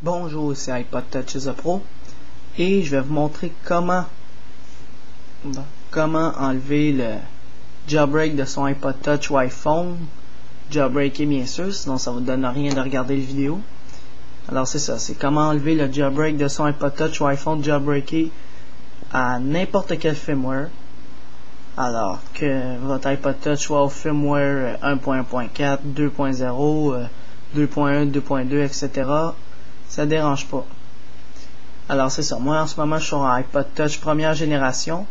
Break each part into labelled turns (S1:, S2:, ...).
S1: Bonjour, c'est iPod Touch The Pro et je vais vous montrer comment enlever le jailbreak de son iPod Touch ou iPhone. Jailbreaker bien sûr, sinon ça vous donne rien de regarder la vidéo. Alors c'est ça, c'est comment enlever le jailbreak de son iPod Touch ou iPhone jailbreaké à n'importe quel firmware. Alors que votre iPod Touch soit au firmware 1.1.4, 2.0, 2.1, 2.2, etc. Ça dérange pas. Alors c'est ça, moi en ce moment je suis sur un iPod Touch première génération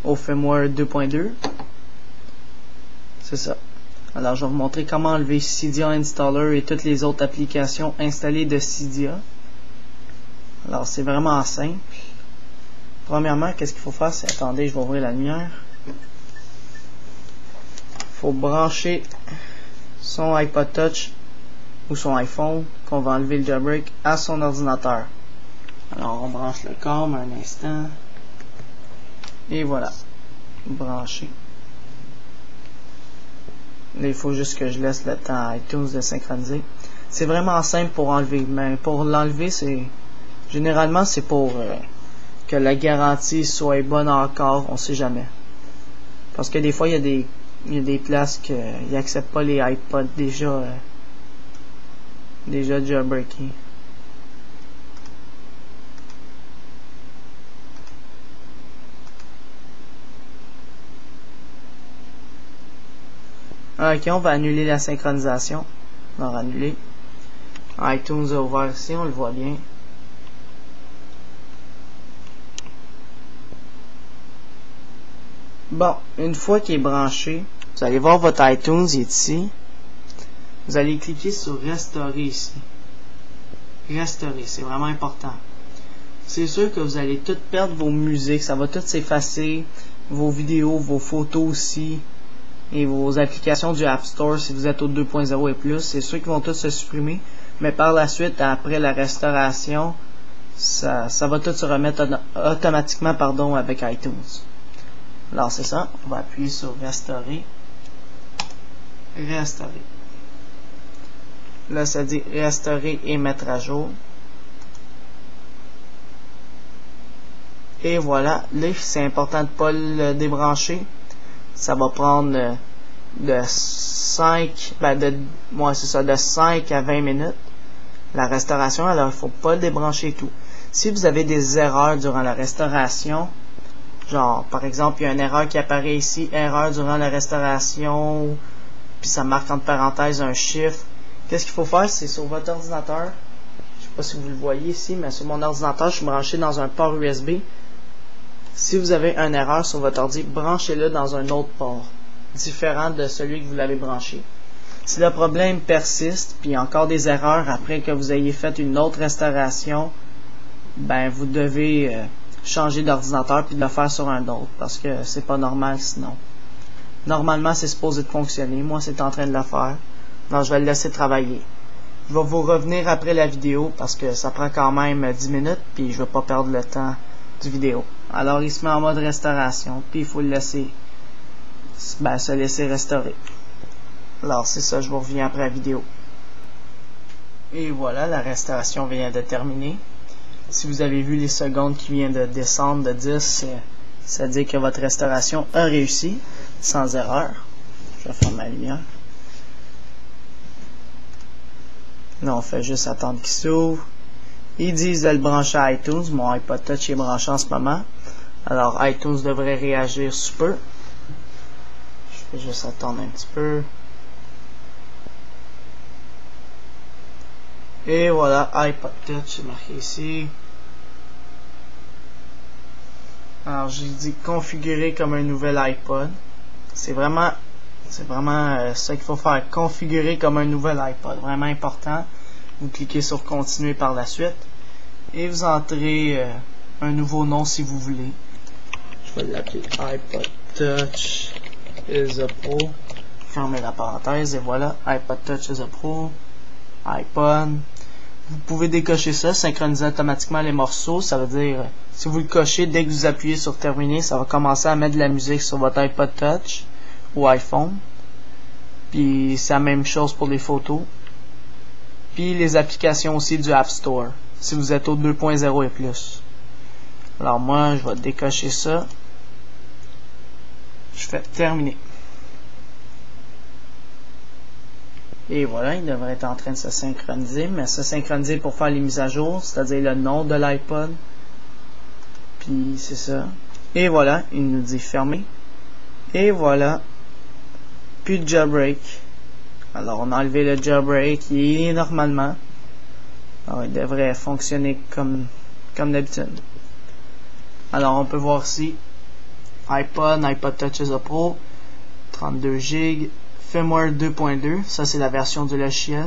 S1: au firmware 2.2. C'est ça. Alors je vais vous montrer comment enlever Cydia Installer et toutes les autres applications installées de Cydia. Alors c'est vraiment simple. Premièrement, qu'est-ce qu'il faut faire? C'est, attendez, je vais ouvrir la lumière. Il faut brancher son iPod Touch ou son iPhone qu'on va enlever le jailbreak à son ordinateur. Alors on branche le câble un instant et voilà, branché. Là, il faut juste que je laisse le temps à iTunes de synchroniser. C'est vraiment simple pour enlever, mais pour l'enlever, c'est généralement c'est pour que la garantie soit bonne encore, on sait jamais. Parce que des fois il y a des places qui n'acceptent pas les iPods déjà jailbreakés. Ok, on va annuler la synchronisation. On va annuler. iTunes a ouvert ici, on le voit bien. Bon, une fois qu'il est branché, vous allez voir votre iTunes, il est ici. Vous allez cliquer sur Restaurer ici. Restaurer, c'est vraiment important. C'est sûr que vous allez tout perdre vos musiques, ça va tout s'effacer, vos vidéos, vos photos aussi, et vos applications du App Store si vous êtes au 2.0 et plus, c'est sûr qu'ils vont tous se supprimer, mais par la suite, après la restauration, ça va tout se remettre automatiquement avec iTunes. Alors c'est ça, on va appuyer sur Restaurer. Restaurer. Là, ça dit Restaurer et mettre à jour. Et voilà, là, c'est important de ne pas le débrancher. Ça va prendre de 5 à 20 minutes la restauration, alors il faut pas le débrancher tout. Si vous avez des erreurs durant la restauration, genre par exemple il y a une erreur qui apparaît ici, erreur durant la restauration, puis ça marque entre parenthèses un chiffre, qu'est-ce qu'il faut faire? C'est sur votre ordinateur, je sais pas si vous le voyez ici, mais sur mon ordinateur je suis branché dans un port USB. Si vous avez une erreur sur votre ordi, branchez-le dans un autre port, différent de celui que vous l'avez branché. Si le problème persiste, puis encore des erreurs après que vous ayez fait une autre restauration, ben vous devez changer d'ordinateur puis de le faire sur un autre, parce que c'est pas normal sinon. Normalement, c'est supposé de fonctionner. Moi, c'est en train de le faire. Donc, je vais le laisser travailler. Je vais vous revenir après la vidéo, parce que ça prend quand même 10 minutes, puis je ne veux pas perdre le temps du vidéo. Alors il se met en mode restauration, puis il faut le laisser se laisser restaurer. Alors c'est ça, je vous reviens après la vidéo. Et voilà, la restauration vient de terminer. Si vous avez vu les secondes qui viennent de descendre de 10, ça dit que votre restauration a réussi, sans erreur. Je vais faire ma lumière. Là on fait juste attendre qu'il s'ouvre. Ils disent de le brancher à iTunes. Mon iPod Touch est branché en ce moment. Alors iTunes devrait réagir sous peu. Je vais juste attendre un petit peu. Et voilà, iPod Touch, c'est marqué ici. Alors j'ai dit configurer comme un nouvel iPod. C'est vraiment ça qu'il faut faire. Configurer comme un nouvel iPod. Vraiment important. Vous cliquez sur continuer par la suite et vous entrez un nouveau nom si vous voulez. Je vais l'appeler iPod Touch The Pro. Fermez la parenthèse et voilà, iPod Touch The Pro, iPod. Vous pouvez décocher ça, synchroniser automatiquement les morceaux. Ça veut dire, si vous le cochez, dès que vous appuyez sur terminer, ça va commencer à mettre de la musique sur votre iPod Touch ou iPhone. Puis c'est la même chose pour les photos. Puis les applications aussi du App Store. si vous êtes au 2.0 et plus. Alors moi, je vais décocher ça. Je fais terminer. Et voilà, il devrait être en train de se synchroniser, mais se synchroniser pour faire les mises à jour, c'est-à-dire le nom de l'iPod. Puis c'est ça. Et voilà, il nous dit fermer. Et voilà, plus de jailbreak. Alors on a enlevé le jailbreak, il est normalement. Alors il devrait fonctionner comme d'habitude. Alors on peut voir ici iPod Touch Pro, 32 GB, firmware 2.2, ça c'est la version du logiciel.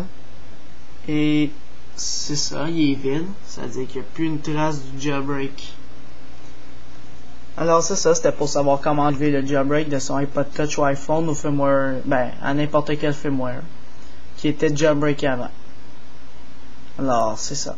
S1: Et c'est ça, il est vide, c'est-à-dire qu'il n'y a plus une trace du jailbreak. Alors c'est ça, c'était pour savoir comment enlever le jailbreak de son iPod Touch ou iPhone au firmware, à n'importe quel firmware qui était jailbreaké avant. Alors c'est ça.